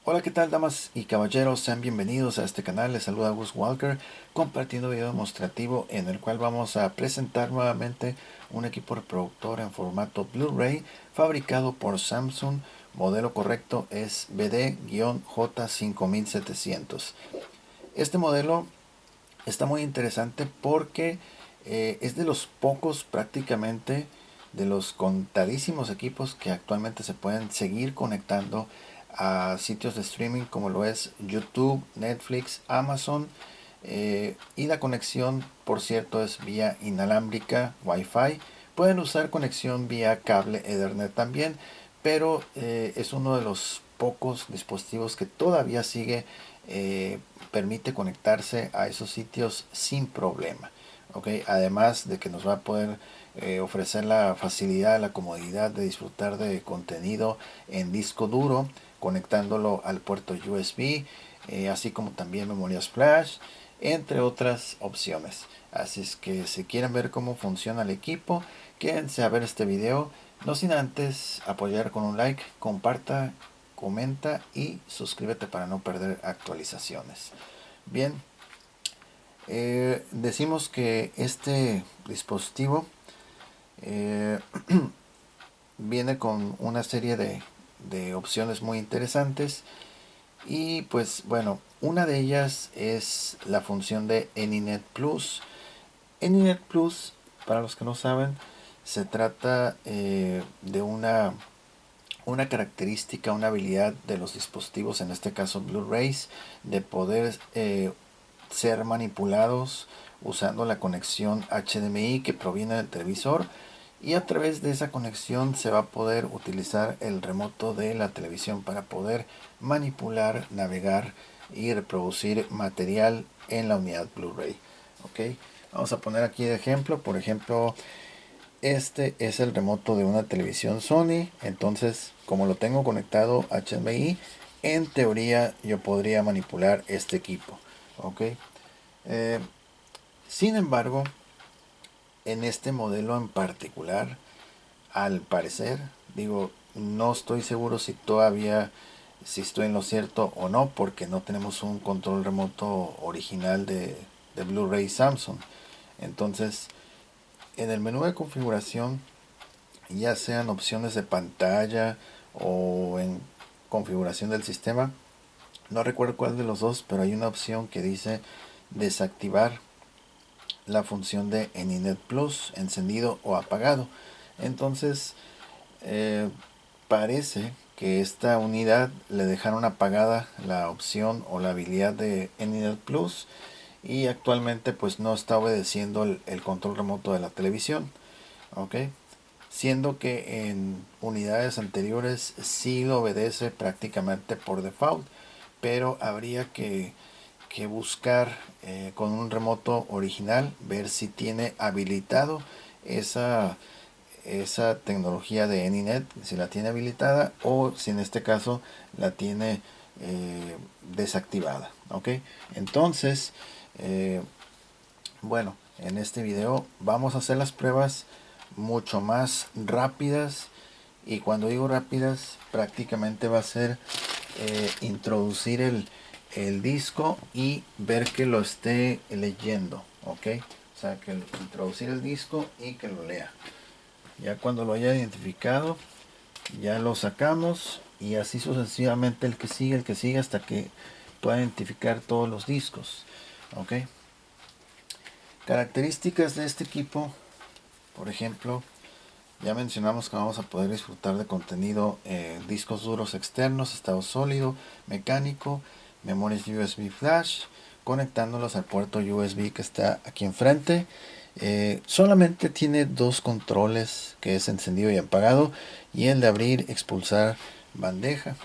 Hola, ¿qué tal, damas y caballeros? Sean bienvenidos a este canal. Les saluda Gus Walker compartiendo video demostrativo en el cual vamos a presentar nuevamente un equipo reproductor en formato Blu-ray fabricado por Samsung. Modelo correcto es BD-J5700. Este modelo está muy interesante porque es de los pocos, prácticamente de los contadísimos equipos que actualmente se pueden seguir conectando a sitios de streaming como lo es YouTube, Netflix, Amazon. Y la conexión, por cierto, es vía inalámbrica Wi-Fi. Pueden usar conexión vía cable Ethernet también, pero es uno de los pocos dispositivos que todavía sigue, permite conectarse a esos sitios sin problema. ¿Okay? Además de que nos va a poder ofrecer la facilidad, la comodidad de disfrutar de contenido en disco duro, conectándolo al puerto USB, así como también memorias flash, entre otras opciones. Así es que si quieren ver cómo funciona el equipo, quédense a ver este video, no sin antes apoyar con un like, comparta, comenta y suscríbete para no perder actualizaciones. Bien, decimos que este dispositivo eh, viene con una serie de opciones muy interesantes. Y pues bueno, una de ellas es la función de AnyNet Plus. AnyNet Plus, para los que no saben, se trata de una característica, una habilidad de los dispositivos, en este caso Blu-rays, de poder ser manipulados usando la conexión HDMI que proviene del televisor, y a través de esa conexión se va a poder utilizar el remoto de la televisión para poder manipular, navegar y reproducir material en la unidad Blu-ray. Ok, vamos a poner aquí de ejemplo, por ejemplo, este es el remoto de una televisión Sony. Entonces, como lo tengo conectado HDMI, en teoría yo podría manipular este equipo. Ok, eh, sin embargo, en este modelo en particular, al parecer, digo, no estoy seguro si todavía, si estoy en lo cierto o no, porque no tenemos un control remoto original de Blu-ray Samsung. Entonces, en el menú de configuración, ya sean opciones de pantalla o en configuración del sistema, no recuerdo cuál de los dos, pero hay una opción que dice desactivar la función de AnyNet Plus, encendido o apagado. Entonces, eh, parece que esta unidad le dejaron apagada la opción o la habilidad de AnyNet Plus, y actualmente pues no está obedeciendo el control remoto de la televisión. Ok, siendo que en unidades anteriores sí lo obedece prácticamente por default, pero habría que buscar con un remoto original, ver si tiene habilitado esa tecnología de AnyNet, si la tiene habilitada o si en este caso la tiene desactivada. Ok, entonces, eh, bueno, en este video vamos a hacer las pruebas mucho más rápidas, y cuando digo rápidas prácticamente va a ser introducir el disco y ver que lo esté leyendo. Ok, o sea, que introducir el disco y que lo lea. Ya cuando lo haya identificado, ya lo sacamos, y así sucesivamente el que sigue hasta que pueda identificar todos los discos. Ok, características de este equipo, por ejemplo, ya mencionamos que vamos a poder disfrutar de contenido, discos duros externos, estado sólido, mecánico, memorias USB flash, conectándolos al puerto USB que está aquí enfrente. Solamente tiene dos controles, que es encendido y apagado, y el de abrir, expulsar bandeja.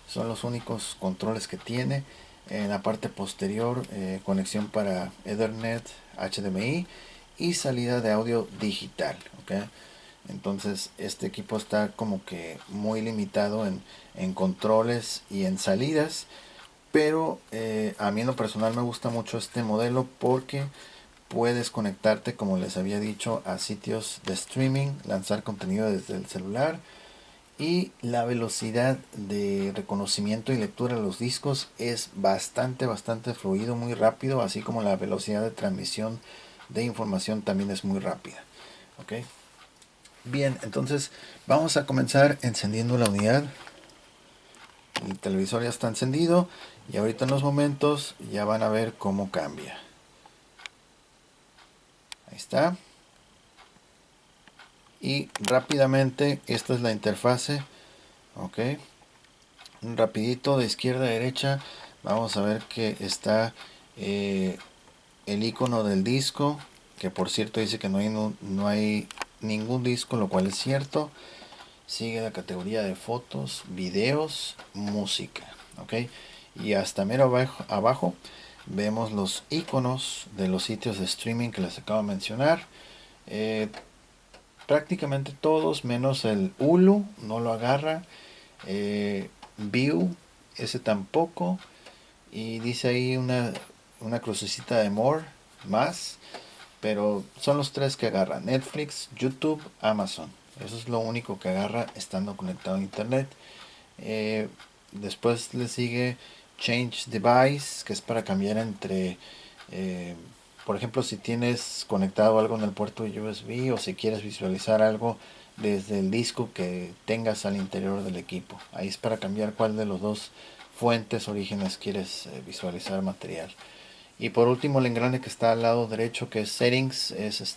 Son los únicos controles que tiene. En la parte posterior, conexión para Ethernet, HDMI y salida de audio digital. ¿Okay? Entonces este equipo está como que muy limitado en controles y en salidas, pero a mí en lo personal me gusta mucho este modelo porque puedes conectarte, como les había dicho, a sitios de streaming, lanzar contenido desde el celular Y la velocidad de reconocimiento y lectura de los discos es bastante fluido, muy rápido, así como la velocidad de transmisión de información también es muy rápida. ¿Ok? Bien, entonces vamos a comenzar encendiendo la unidad. El televisor ya está encendido y ahorita en los momentos ya van a ver cómo cambia. Ahí está. Y rápidamente, esta es la interfase. Ok. Un rapidito de izquierda a derecha. Vamos a ver que está el icono del disco. Que por cierto dice que no hay ningún disco, lo cual es cierto. Sigue la categoría de fotos, videos, música. Ok. Y hasta mero abajo vemos los iconos de los sitios de streaming que les acabo de mencionar. Eh, Prácticamente todos menos el Hulu no lo agarra. View, ese tampoco. Y dice ahí una crucecita de more, más. Pero son los tres que agarra: Netflix, YouTube, Amazon. Eso es lo único que agarra estando conectado a internet. Después le sigue Change Device, que es para cambiar entre, eh, por ejemplo, si tienes conectado algo en el puerto USB o si quieres visualizar algo desde el disco que tengas al interior del equipo. Ahí es para cambiar cuál de los dos fuentes, orígenes quieres visualizar material. Y por último el engrane que está al lado derecho, que es Settings, es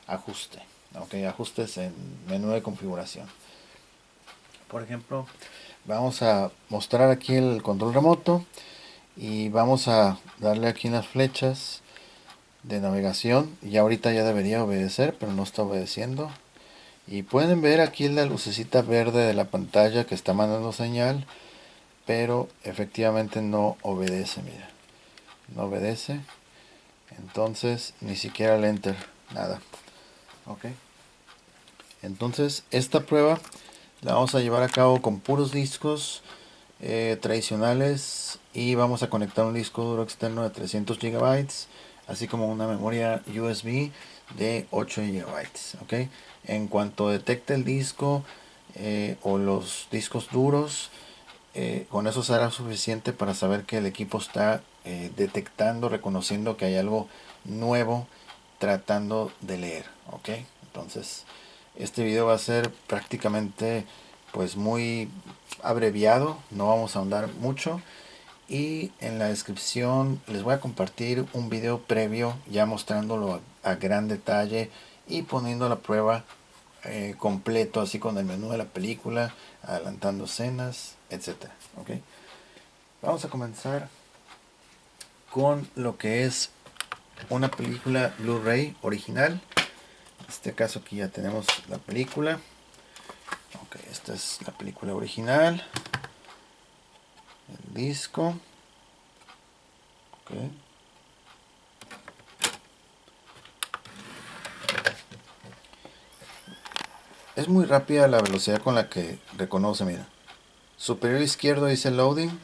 ajuste. Ok, ajustes en menú de configuración. Por ejemplo, vamos a mostrar aquí el control remoto y vamos a darle aquí en las flechas de navegación. Y ahorita ya debería obedecer, pero no está obedeciendo. Y pueden ver aquí la lucecita verde de la pantalla que está mandando señal, pero efectivamente no obedece, mira. No obedece. Entonces ni siquiera el enter, nada. Ok. Entonces esta prueba la vamos a llevar a cabo con puros discos tradicionales y vamos a conectar un disco duro externo de 300 gigabytes así como una memoria USB de 8 gigabytes. ¿Ok? En cuanto detecte el disco o los discos duros, con eso será suficiente para saber que el equipo está detectando, reconociendo que hay algo nuevo tratando de leer. ¿Ok? Entonces este video va a ser prácticamente pues muy abreviado, no vamos a ahondar mucho, y en la descripción les voy a compartir un video previo ya mostrándolo a gran detalle y poniendo la prueba completo, así con el menú de la película, adelantando escenas, etcétera. ¿Ok? Vamos a comenzar con lo que es una película Blu-ray original. En este caso aquí ya tenemos la película. Ok, esta es la película original, el disco. Okay. Es muy rápida la velocidad con la que reconoce, mira. Superior izquierdo dice loading.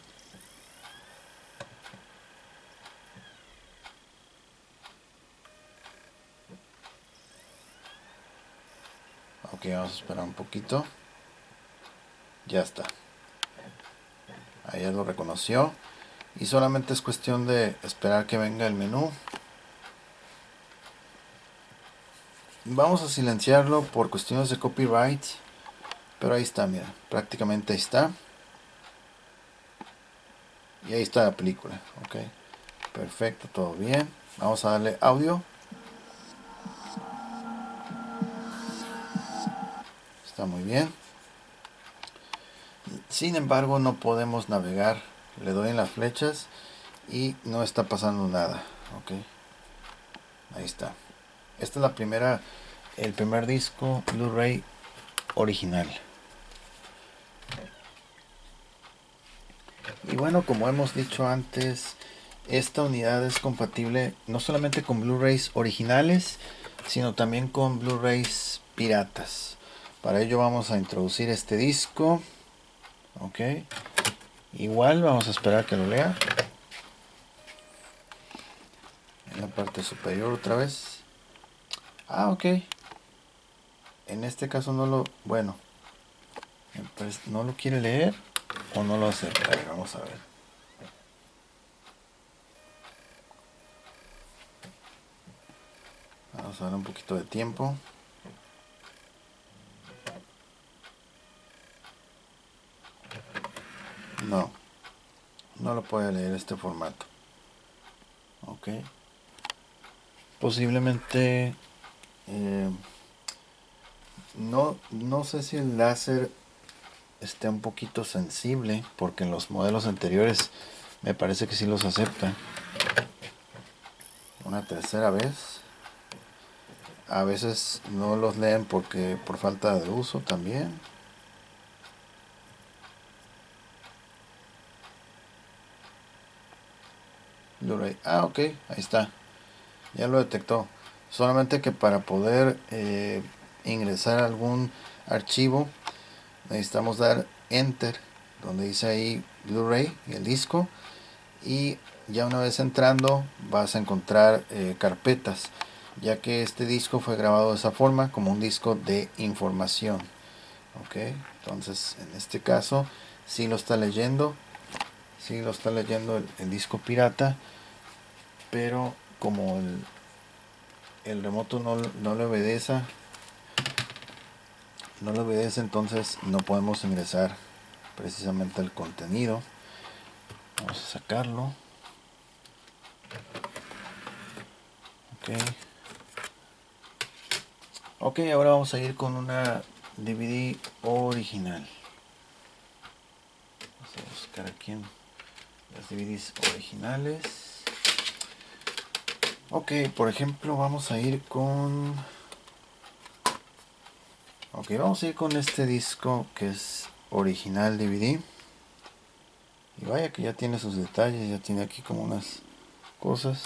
Ok, vamos a esperar un poquito. Ya está. Ahí ya lo reconoció. Y solamente es cuestión de esperar que venga el menú. Vamos a silenciarlo por cuestiones de copyright. Pero ahí está, mira. Prácticamente ahí está. Y ahí está la película. Ok. Perfecto, todo bien. Vamos a darle audio. Está muy bien. Sin embargo, no podemos navegar. Le doy en las flechas y no está pasando nada. Ok. Ahí está. Esta es el primer disco Blu-ray original. Y bueno, como hemos dicho antes, esta unidad es compatible no solamente con Blu-rays originales, sino también con Blu-rays piratas. Para ello vamos a introducir este disco. Ok. Igual vamos a esperar que lo lea. En la parte superior otra vez. Ah, ok. En este caso no lo... Bueno. Entonces, ¿no lo quiere leer o no lo acepta? A ver, vamos a ver. Vamos a dar un poquito de tiempo. No, no lo puede leer este formato. Ok. Posiblemente no sé si el láser esté un poquito sensible, porque en los modelos anteriores me parece que sí los acepta. Una tercera vez. A veces no los leen porque por falta de uso también. Blu-ray. Ah, ok, ahí está. Ya lo detectó. Solamente que para poder ingresar a algún archivo necesitamos dar Enter, donde dice ahí Blu-ray y el disco. Y ya una vez entrando vas a encontrar carpetas, ya que este disco fue grabado de esa forma, como un disco de información. Ok, entonces en este caso sí lo está leyendo, sí lo está leyendo el disco pirata, pero como el remoto no le obedece, entonces no podemos ingresar precisamente el contenido. Vamos a sacarlo. Ok. Ok, ahora vamos a ir con una DVD original. Vamos a buscar aquí en las DVDs originales. Ok, por ejemplo, vamos a ir con... Ok, vamos a ir con este disco que es original DVD. Y vaya que ya tiene sus detalles, ya tiene aquí como unas cosas.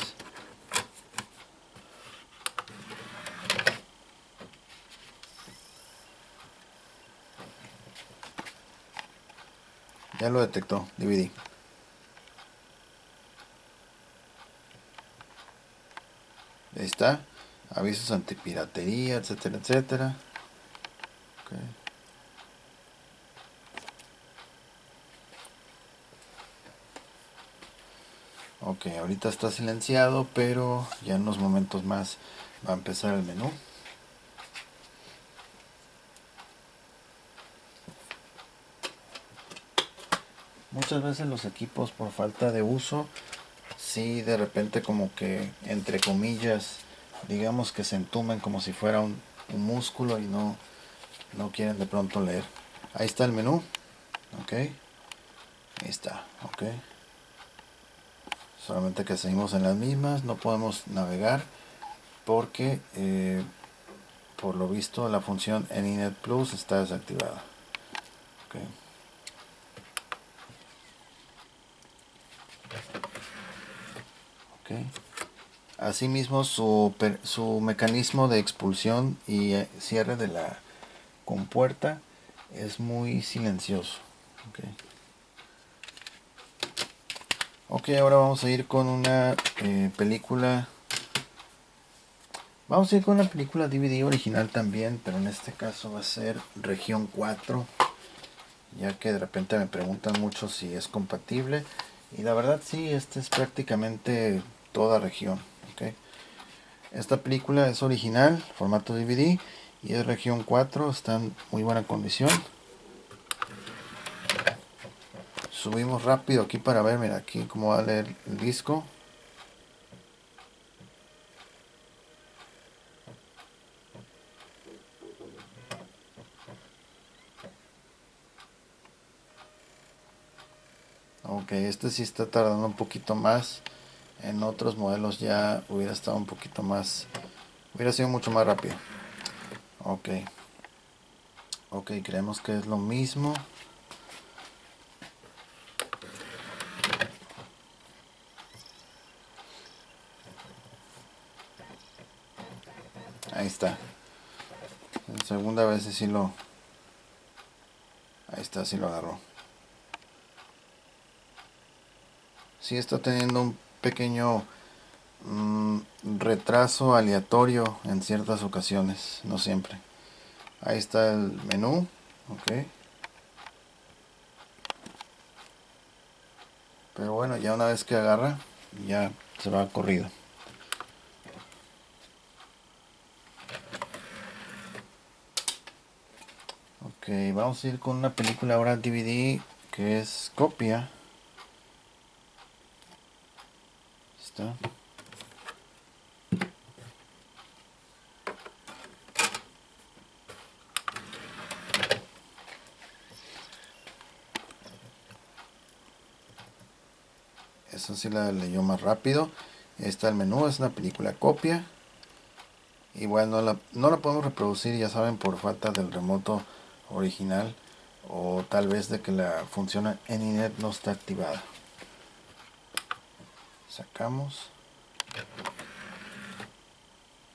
Ya lo detectó, DVD. Ahí está. Avisos antipiratería, etcétera, etcétera. Okay. Ok, ahorita está silenciado, pero ya en unos momentos más va a empezar el menú. Muchas veces los equipos por falta de uso, sí de repente como que entre comillas, digamos que se entumen como si fuera un músculo y no quieren de pronto leer. Ahí está el menú. Ok. Ahí está. Ok. Solamente que seguimos en las mismas, no podemos navegar porque por lo visto la función Anynet Plus está desactivada. Okay. Okay. Asimismo su mecanismo de expulsión y cierre de la compuerta es muy silencioso. Okay. Ok, ahora vamos a ir con una película. Vamos a ir con una película DVD original también, pero en este caso va a ser Región 4, ya que de repente me preguntan mucho si es compatible. Y la verdad sí, este es prácticamente toda región. Okay. Esta película es original, formato DVD, y es región 4, está en muy buena condición. Subimos rápido aquí para ver, mira aquí cómo va a leer el disco. Ok, este sí está tardando un poquito más. En otros modelos ya hubiera estado un poquito más, hubiera sido mucho más rápido. Ok, ok, creemos que es lo mismo. Ahí está. En segunda vez sí lo, ahí está, sí lo agarró. Sí está teniendo un pequeño retraso aleatorio en ciertas ocasiones, no siempre. Ahí está el menú. Ok. Pero bueno, ya una vez que agarra, ya se va corrido. Ok, vamos a ir con una película ahora DVD que es Copia. Está. Esa sí la leyó más rápido. Está el menú, es una película Copia. Igual no la podemos reproducir, ya saben, por falta del remoto original. O tal vez de que la función AnyNet no está activada. Sacamos.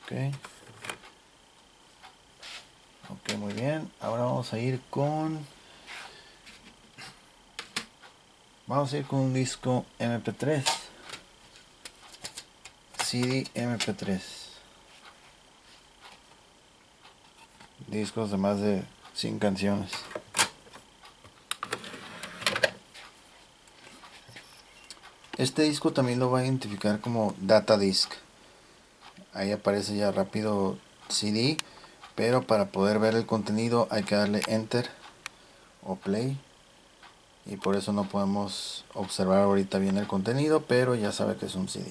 Ok. Ok, muy bien. Ahora vamos a ir con... Vamos a ir con un disco MP3. CD MP3. Discos de más de 100 canciones. Este disco también lo va a identificar como Data Disc. Ahí aparece ya rápido CD, pero para poder ver el contenido hay que darle Enter o Play. Y por eso no podemos observar ahorita bien el contenido, pero ya sabe que es un CD.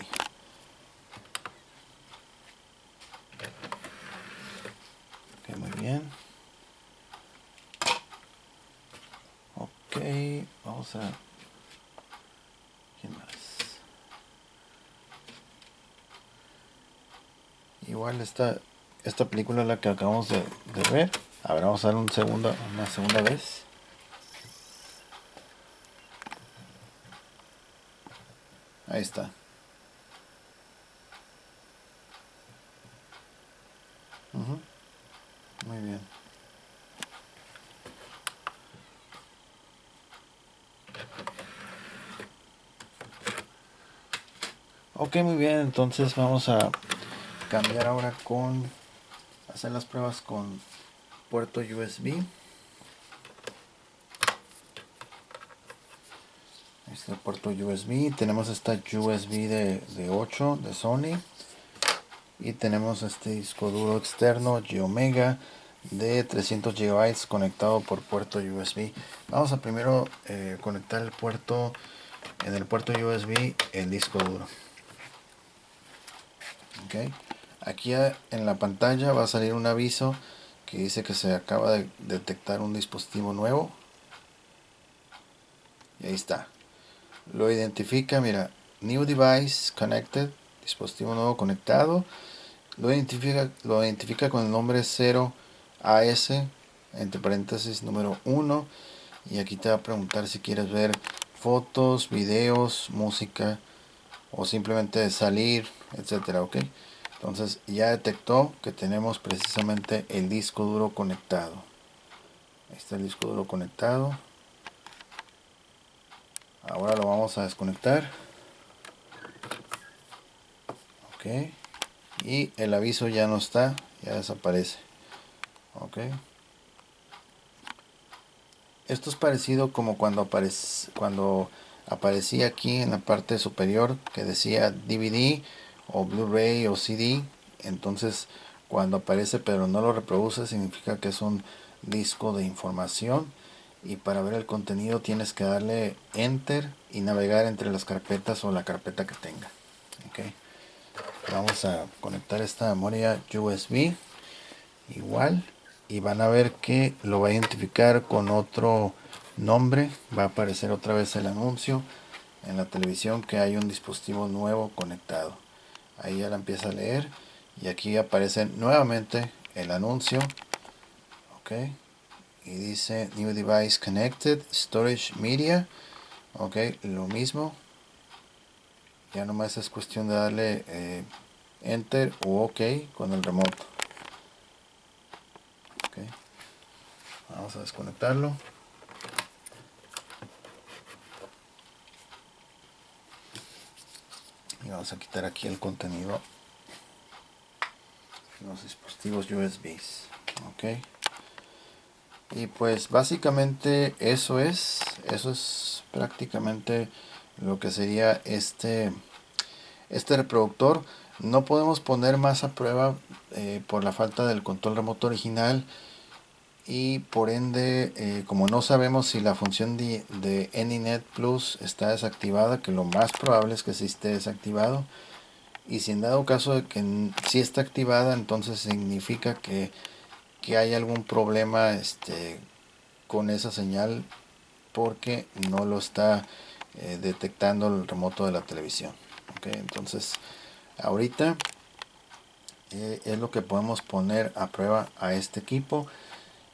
Ok, muy bien. Ok, vamos a... ¿Quién más? Igual esta película es la que acabamos de ver. A ver, vamos a dar una segunda vez. Ahí está. Muy bien. Ok, muy bien. Entonces vamos a cambiar ahora con... hacer las pruebas con puerto USB. Este puerto USB. Tenemos esta USB de 8 de Sony. Y tenemos este disco duro externo G-Omega de 300 GB conectado por puerto USB. Vamos a primero conectar el puerto, en el puerto USB, el disco duro. Okay. Aquí en la pantalla va a salir un aviso que dice que se acaba de detectar un dispositivo nuevo. Y ahí está. Lo identifica, mira, New Device Connected, dispositivo nuevo conectado. Lo identifica con el nombre 0AS, entre paréntesis número 1. Y aquí te va a preguntar si quieres ver fotos, videos, música o simplemente salir, etcétera, ok. Entonces ya detectó que tenemos precisamente el disco duro conectado. Ahí está el disco duro conectado. Ahora lo vamos a desconectar. Ok. Y el aviso ya no está, ya desaparece. Ok. Esto es parecido como cuando aparecía aquí en la parte superior que decía DVD o Blu-ray o CD. Entonces cuando aparece pero no lo reproduce significa que es un disco de información. Y para ver el contenido tienes que darle Enter y navegar entre las carpetas o la carpeta que tenga. Okay. Vamos a conectar esta memoria USB igual. Y van a ver que lo va a identificar con otro nombre. Va a aparecer otra vez el anuncio en la televisión que hay un dispositivo nuevo conectado. Ahí ya la empieza a leer y aquí aparece nuevamente el anuncio. Ok, y dice New Device Connected Storage Media. Ok, lo mismo. Ya nomás es cuestión de darle Enter o OK con el remoto. Okay. Vamos a desconectarlo. Y vamos a quitar aquí el contenido de los dispositivos USB. Ok. Y pues básicamente eso es prácticamente lo que sería este reproductor. No podemos poner más a prueba por la falta del control remoto original, y por ende como no sabemos si la función de AnyNet Plus está desactivada, que lo más probable es que sí esté desactivado, y si en dado caso de que sí está activada, entonces significa que hay algún problema con esa señal, porque no lo está detectando el remoto de la televisión. ¿Okay? Entonces ahorita es lo que podemos poner a prueba a este equipo,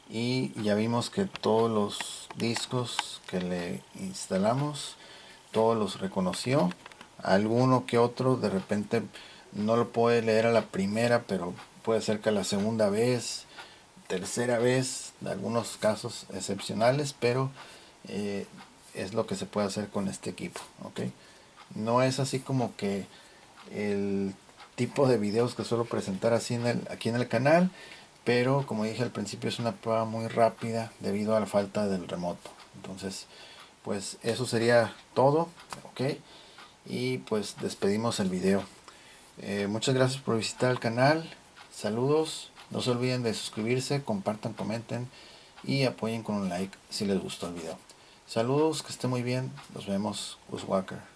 y ya vimos que todos los discos que le instalamos, todos los reconoció. Alguno que otro de repente no lo puede leer a la primera, pero puede ser que a la segunda vez, tercera vez, en algunos casos excepcionales, pero eh, es lo que se puede hacer con este equipo. ¿Okay? No es así como que el tipo de videos que suelo presentar así aquí en el canal, pero como dije al principio, es una prueba muy rápida debido a la falta del remoto. Entonces pues eso sería todo. Ok, y pues despedimos el video. Muchas gracias por visitar el canal. Saludos. No se olviden de suscribirse, compartan, comenten y apoyen con un like si les gustó el video. Saludos, que esté muy bien. Nos vemos. Gus Walker.